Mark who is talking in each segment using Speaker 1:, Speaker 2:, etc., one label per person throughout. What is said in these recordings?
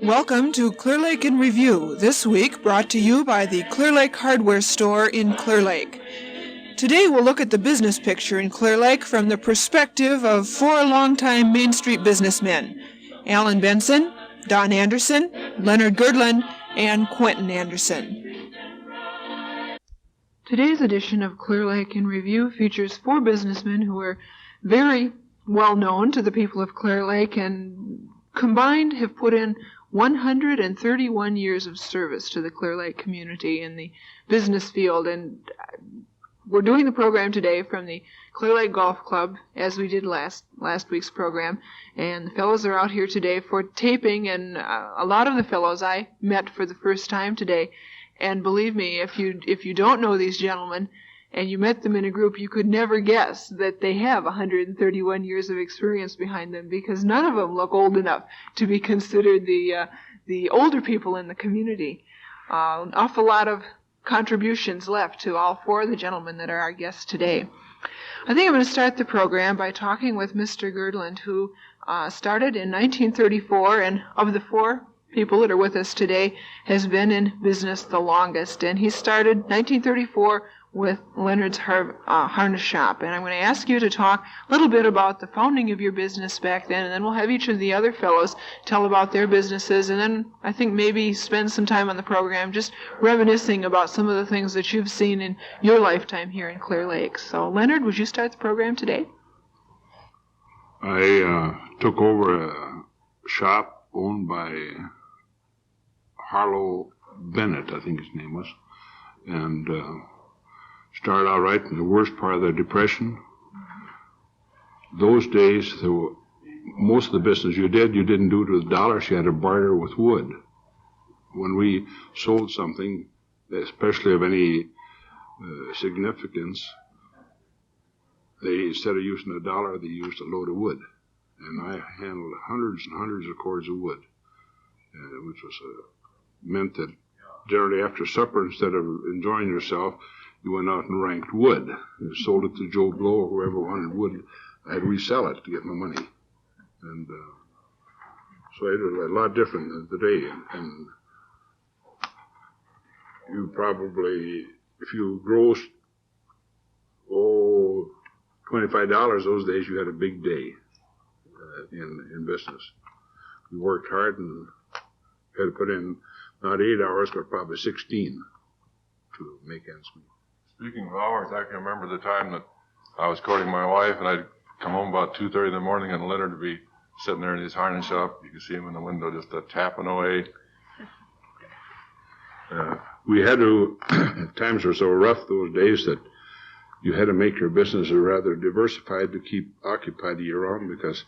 Speaker 1: Welcome to Clear Lake in Review, this week brought to you by the Clear Lake Hardware Store in Clear Lake. Today we'll look at the business picture in Clear Lake from the perspective of four longtime Main Street businessmen: Allan Benson, Don Anderson, Leonard Gerdlund, and Quentin Anderson. Today's edition of Clear Lake in Review features four businessmen who are very well known to the people of Clear Lake and combined have put in 131 years of service to the Clear Lake community in the business field. And we're doing the program today from the Clear Lake Golf Club, as we did last week's program. And the fellows are out here today for taping, and a lot of the fellows I met for the first time today. And believe me, if you don't know these gentlemen and you met them in a group, you could never guess that they have 131 years of experience behind them, because none of them look old enough to be considered the older people in the community. An awful lot of contributions left to all four of the gentlemen that are our guests today. I think I'm going to start the program by talking with Mr. Gerdlund, who started in 1934, and of the four people that are with us today, has been in business the longest. And he started 1934 with Leonard's harness shop. And I'm going to ask you to talk a little bit about the founding of your business back then, and then we'll have each of the other fellows tell about their businesses, and then I think maybe spend some time on the program just reminiscing about some of the things that you've seen in your lifetime here in Clear Lake. So, Leonard, would you start the program today?
Speaker 2: I took over a shop owned by Harlow Bennett, I think his name was, and started out right in the worst part of the Depression. Those days, most of the business you didn't do it with dollars, you had to barter with wood. When we sold something, especially of any significance, instead of using a dollar, they used a load of wood. And I handled hundreds and hundreds of cords of wood, which meant that generally after supper, instead of enjoying yourself, you went out and ranked wood. You sold it to Joe Blow or whoever wanted wood. I'd resell it to get my money. And so it was a lot different than today. And you probably, if you grossed, $25 those days, you had a big day in business. You worked hard and had to put in not 8 hours, but probably 16 to make ends meet.
Speaker 3: Speaking of hours, I can remember the time that I was courting my wife, and I'd come home about 2:30 in the morning, and Leonard would be sitting there in his harness shop. You could see him in the window just tapping away.
Speaker 2: We had to, times were so rough those days that you had to make your business rather diversified to keep occupied year round, because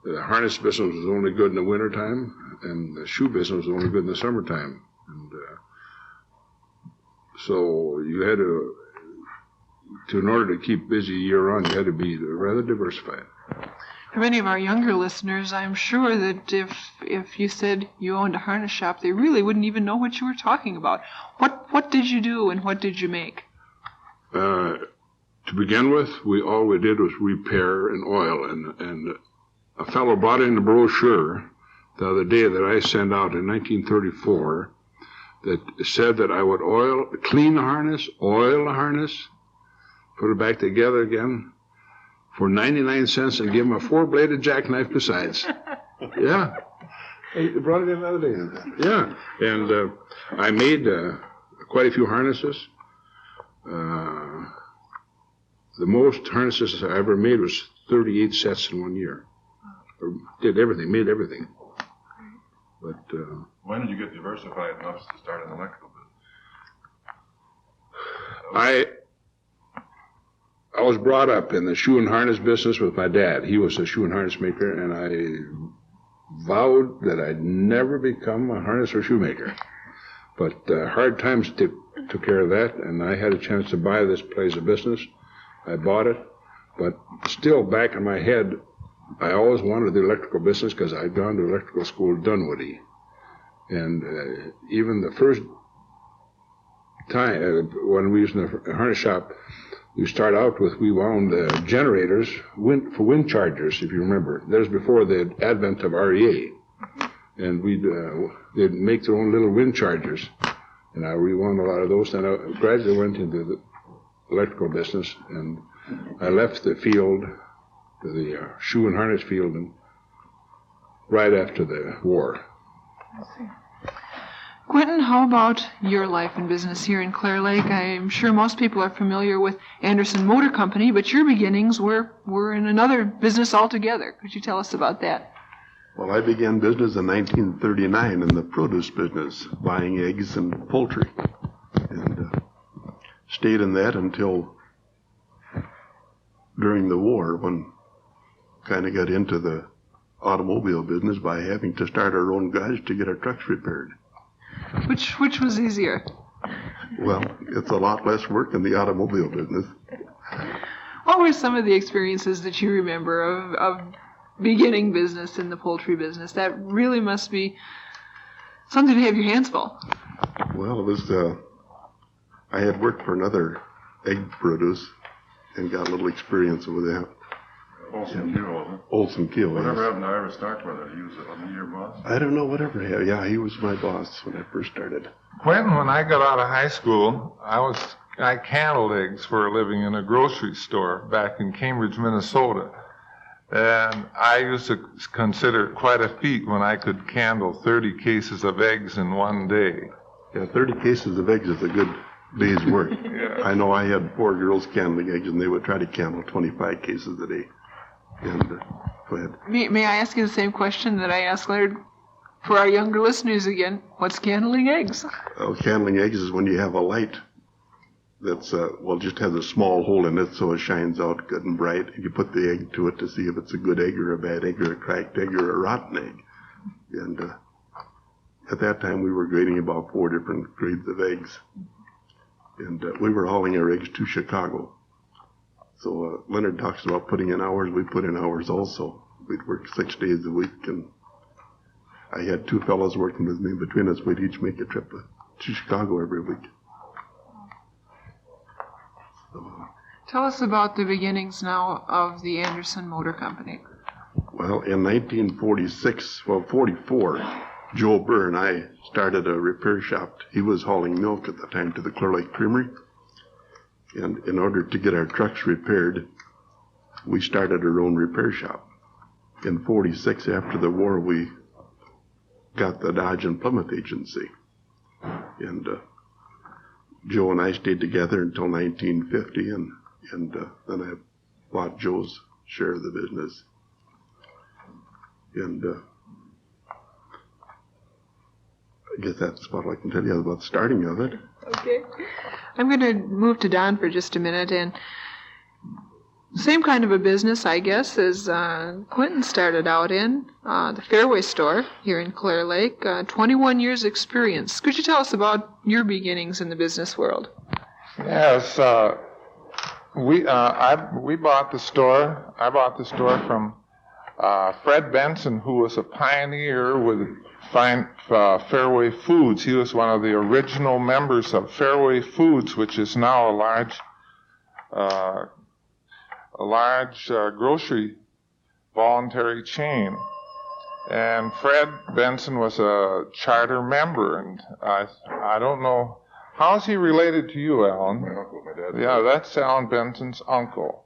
Speaker 2: the harness business was only good in the wintertime, and the shoe business was only good in the summertime. And so you had to, in order to keep busy year-round, you had to be rather diversified.
Speaker 1: For many of our younger listeners, I'm sure that if you said you owned a harness shop, they really wouldn't even know what you were talking about. What did you do and what did you make?
Speaker 2: To begin with, all we did was repair and oil, and a fellow brought in a brochure the other day that I sent out in 1934 that said that I would clean the harness, oil the harness, put it back together again for 99 cents and give him a 4-bladed jackknife besides. Yeah. He brought it in the other day. Yeah. And I made quite a few harnesses. The most harnesses I ever made was 38 sets in 1 year. Did everything, made everything. But
Speaker 3: when did you get diversified enough to start an electrical
Speaker 2: business? I was brought up in the shoe and harness business with my dad. He was a shoe and harness maker, and I vowed that I'd never become a harness or shoemaker. But hard times took care of that, and I had a chance to buy this place of business. I bought it, but still back in my head, I always wanted the electrical business because I'd gone to electrical school at Dunwoody. And even the first time when we was in the harness shop, we start out with, we wound generators for wind chargers, if you remember. That was before the advent of REA. and they'd make their own little wind chargers, and we won a lot of those. And I gradually went into the electrical business, and I left the field, the shoe and harness field, and right after the war.
Speaker 1: I see. Quentin, how about your life in business here in Clear Lake? I'm sure most people are familiar with Anderson Motor Company, but your beginnings were in another business altogether. Could you tell us about that?
Speaker 4: Well, I began business in 1939 in the produce business, buying eggs and poultry, and stayed in that until during the war, when kind of got into the automobile business by having to start our own garage to get our trucks repaired.
Speaker 1: Which was easier?
Speaker 4: Well, it's a lot less work in the automobile business.
Speaker 1: What were some of the experiences that you remember of beginning business in the poultry business? That really must be something to have your hands full.
Speaker 4: Well, it was, I had worked for another egg produce and got a little experience with that.
Speaker 3: Olson Q, wasn't it?
Speaker 4: Olson Q,
Speaker 3: Whatever happened to Ira Starkweather? He was your boss?
Speaker 4: I don't know, whatever happened. Yeah, he was my boss when I first started.
Speaker 5: Quentin, when I got out of high school, I candled eggs for a living in a grocery store back in Cambridge, Minnesota. And I used to consider it quite a feat when I could candle 30 cases of eggs in one day.
Speaker 4: Yeah, 30 cases of eggs is a good day's work.
Speaker 5: Yeah.
Speaker 4: I know I had 4 girls candling eggs, and they would try to candle 25 cases a day. And go ahead.
Speaker 1: May I ask you the same question that I asked Leonard for our younger listeners again? What's candling eggs?
Speaker 4: Candling eggs is when you have a light that's, just has a small hole in it so it shines out good and bright. And you put the egg to it to see if it's a good egg or a bad egg or a cracked egg or a rotten egg. And at that time, we were grading about 4 different grades of eggs. And we were hauling our eggs to Chicago. So Leonard talks about putting in hours. We put in hours also. We'd work 6 days a week, and I had 2 fellows working with me. Between us, we'd each make a trip to Chicago every week.
Speaker 1: Tell us about the beginnings now of the Anderson Motor Company.
Speaker 4: Well, in 44, Joe Burr and I started a repair shop. He was hauling milk at the time to the Clear Lake Creamery. And in order to get our trucks repaired, we started our own repair shop. In 46, after the war, we got the Dodge and Plymouth agency. And Joe and I stayed together until 1950, and then I bought Joe's share of the business. And I guess that's about all I can tell you about the starting of it.
Speaker 1: Okay. I'm going to move to Don for just a minute. And same kind of a business, I guess, as Quentin started out in, the Fairway store here in Clear Lake. 21 years experience. Could you tell us about your beginnings in the business world?
Speaker 5: Yes, we bought the store. I bought the store from Fred Benson, who was a pioneer with Fairway Foods. He was one of the original members of Fairway Foods, which is now a large grocery voluntary chain. And Fred Benson was a charter member, and I don't know, how's he related to you, Allan?
Speaker 3: My uncle, my dad.
Speaker 5: Yeah, that's Allan Benson's uncle.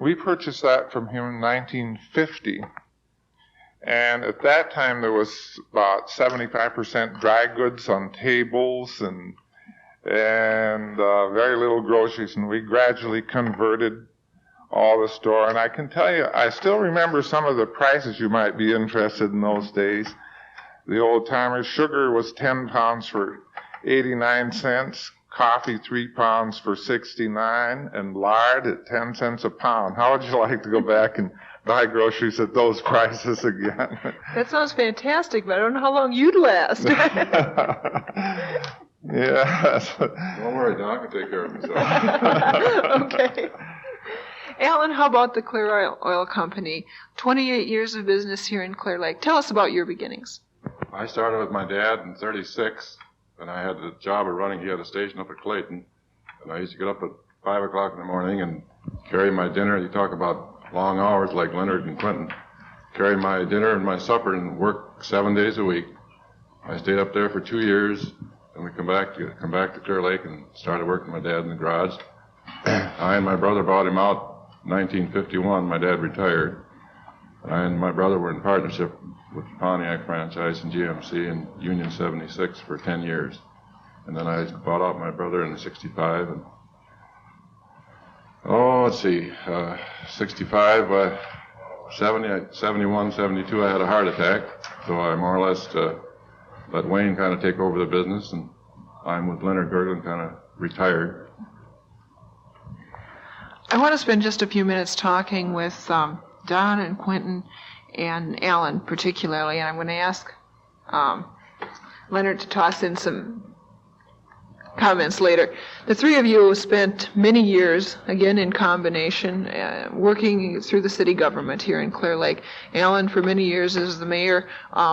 Speaker 5: We purchased that from him in 1950. And at that time, there was about 75% dry goods on tables and very little groceries. And we gradually converted all the store. And I can tell you, I still remember some of the prices you might be interested in those days. The old timers, sugar was 10 pounds for 89 cents, coffee 3 pounds for 69, and lard at 10 cents a pound. How would you like to go back and buy groceries at those prices again?
Speaker 1: That sounds fantastic, but I don't know how long you'd last.
Speaker 5: Yes.
Speaker 3: Don't worry, Don, I can take care of myself.
Speaker 1: Okay. Allan, how about the Clear Oil Company? 28 years of business here in Clear Lake. Tell us about your beginnings.
Speaker 3: I started with my dad in 36, and I had the job of running. He had a station up at Clayton, and I used to get up at 5 o'clock in the morning and carry my dinner. You talk about long hours like Leonard and Quentin. carry my dinner and my supper and work 7 days a week. I stayed up there for 2 years, and we come back to Clear Lake and started working with my dad in the garage. I and my brother bought him out in 1951. My dad retired. I and my brother were in partnership with the Pontiac franchise and GMC in Union 76 for 10 years. And then I bought out my brother in 65. And, let's see, 65, 70, 71, 72, I had a heart attack. So I more or less let Wayne kind of take over the business, and I'm with Leonard Gerdlund, kind of retired.
Speaker 1: I want to spend just a few minutes talking with Don and Quentin and Allan particularly, and I'm going to ask Leonard to toss in some comments later. The three of you spent many years, again in combination, working through the city government here in Clear Lake. Allan for many years as the mayor,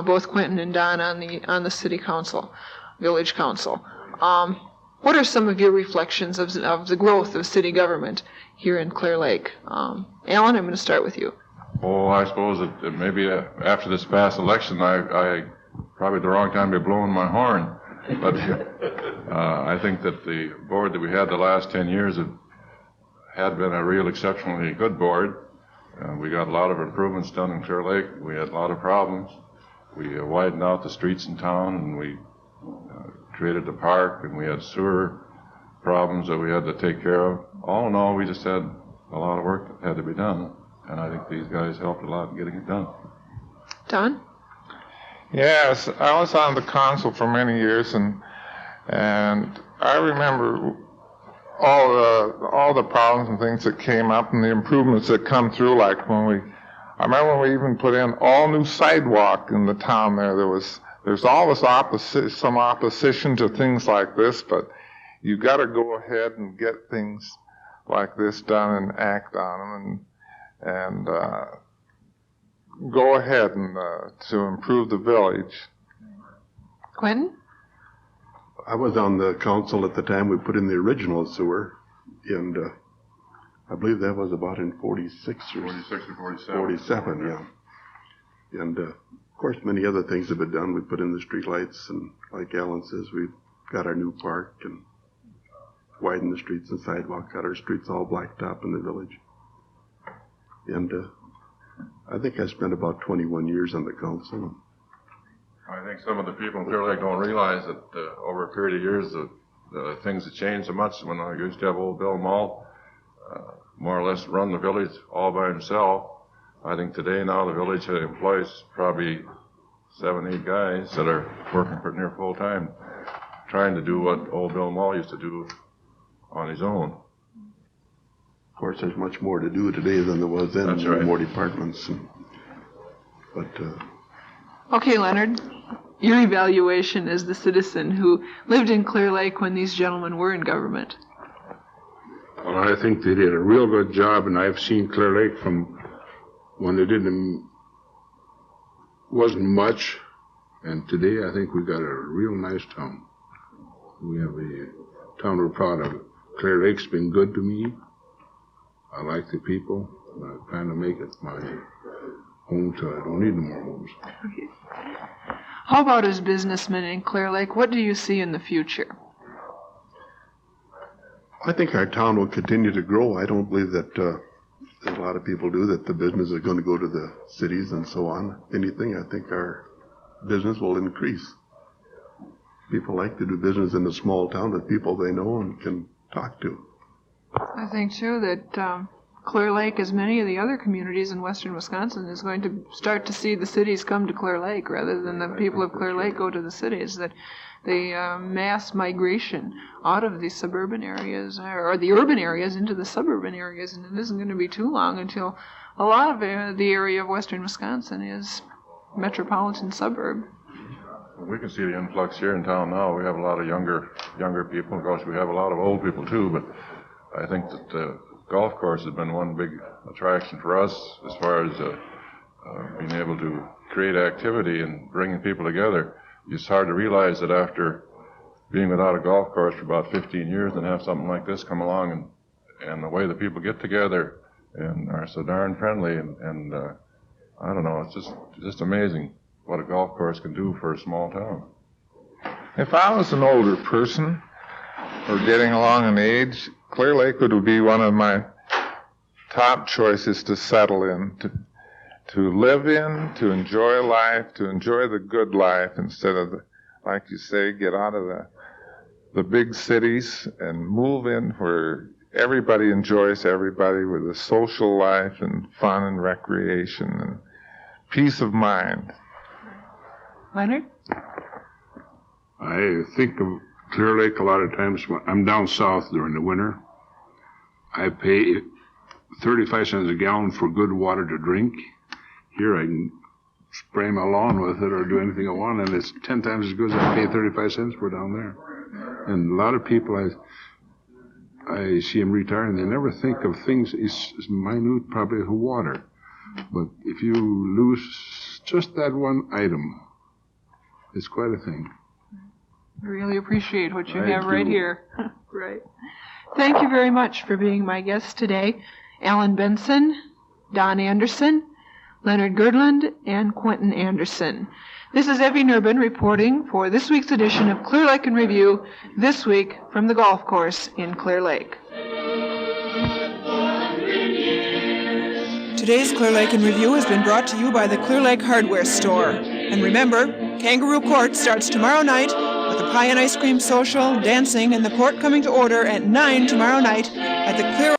Speaker 1: both Quentin and Don on the city council, village council. What are some of your reflections of the growth of city government here in Clear Lake? Allan, I'm going to start with you.
Speaker 3: Oh, I suppose that maybe after this past election, I probably the wrong time to be blowing my horn. But I think that the board that we had the last 10 years had been a real exceptionally good board. We got a lot of improvements done in Clear Lake. We had a lot of problems. We widened out the streets in town, and we created the park, and we had sewer problems that we had to take care of. All in all, we just had a lot of work that had to be done, and I think these guys helped a lot in getting it done.
Speaker 1: Don?
Speaker 5: Yes, I was on the council for many years, and I remember all the problems and things that came up and the improvements that come through. Like I remember when we even put in all new sidewalk in the town there. There's always some opposition to things like this, but you got to go ahead and get things like this done and act on them and go ahead and to improve the village.
Speaker 1: Quentin?
Speaker 4: I was on the council at the time we put in the original sewer, and I believe that was about in 46 or
Speaker 3: 47.
Speaker 4: 47, yeah. And of course, many other things have been done. We put in the street lights, and like Allan says, we've got our new park and widened the streets and sidewalk, got our streets all blacktop in the village. And I think I spent about 21 years on the council.
Speaker 3: I think some of the people in Clear Lake don't realize that over a period of years, the things have changed so much. When I used to have old Bill Mull, more or less run the village all by himself. I think today now the village employs probably 7, 8 guys that are working for near full time, trying to do what old Bill Mull used to do on his own.
Speaker 4: Of course, there's much more to do today than there was then.
Speaker 3: That's right.
Speaker 4: More departments.
Speaker 1: Okay, Leonard, your evaluation as the citizen who lived in Clear Lake when these gentlemen were in government.
Speaker 2: Well, I think they did a real good job, and I've seen Clear Lake from when they wasn't much, and today I think we've got a real nice town. We have a town we're proud of. Clear Lake's been good to me. I like the people, and I plan to make it my home till I don't need no more homes.
Speaker 1: How about as businessmen in Clear Lake? What do you see in the future?
Speaker 4: I think our town will continue to grow. I don't believe that, as a lot of people do, that the business is going to go to the cities and so on. Anything, I think our business will increase. People like to do business in a small town with people they know and can talk to.
Speaker 1: I think, too, that Clear Lake, as many of the other communities in western Wisconsin, is going to start to see the cities come to Clear Lake rather than the people of Clear Lake go to the cities. That the mass migration out of the suburban areas or the urban areas into the suburban areas, and it isn't going to be too long until a lot of the area of western Wisconsin is metropolitan suburb.
Speaker 3: We can see the influx here in town now. We have a lot of younger people. Of course, we have a lot of old people too, but I think that the golf course has been one big attraction for us as far as being able to create activity and bringing people together. It's hard to realize that after being without a golf course for about 15 years and have something like this come along, and the way the people get together and are so darn friendly, and I don't know, it's just amazing what a golf course can do for a small town.
Speaker 5: If I was an older person or getting along in age, Clear Lake would be one of my top choices to settle in, to live in, to enjoy life, to enjoy the good life instead of, like you say, get out of the big cities and move in where everybody enjoys everybody with a social life and fun and recreation and peace of mind.
Speaker 1: Leonard?
Speaker 2: I think of Clear Lake a lot of times when I'm down south during the winter. I pay 35 cents a gallon for good water to drink. Here I can spray my lawn with it or do anything I want, and it's 10 times as good as I pay 35 cents for down there. And a lot of people, I see them retiring, they never think of things as minute probably as water. But if you lose just that one item, it's quite a thing.
Speaker 1: I really appreciate what you
Speaker 2: I
Speaker 1: have right
Speaker 2: do.
Speaker 1: here. Right. Thank you very much for being my guest today. Allan Benson, Don Anderson, Leonard Gerdlund, and Quentin Anderson. This is Evie Nurbin reporting for this week's edition of Clear Lake in Review, this week from the golf course in Clear Lake. Today's Clear Lake in Review has been brought to you by the Clear Lake Hardware Store. And remember, Kangaroo Court starts tomorrow night with a pie and ice cream social, dancing, and the court coming to order at 9 tomorrow night at the Clear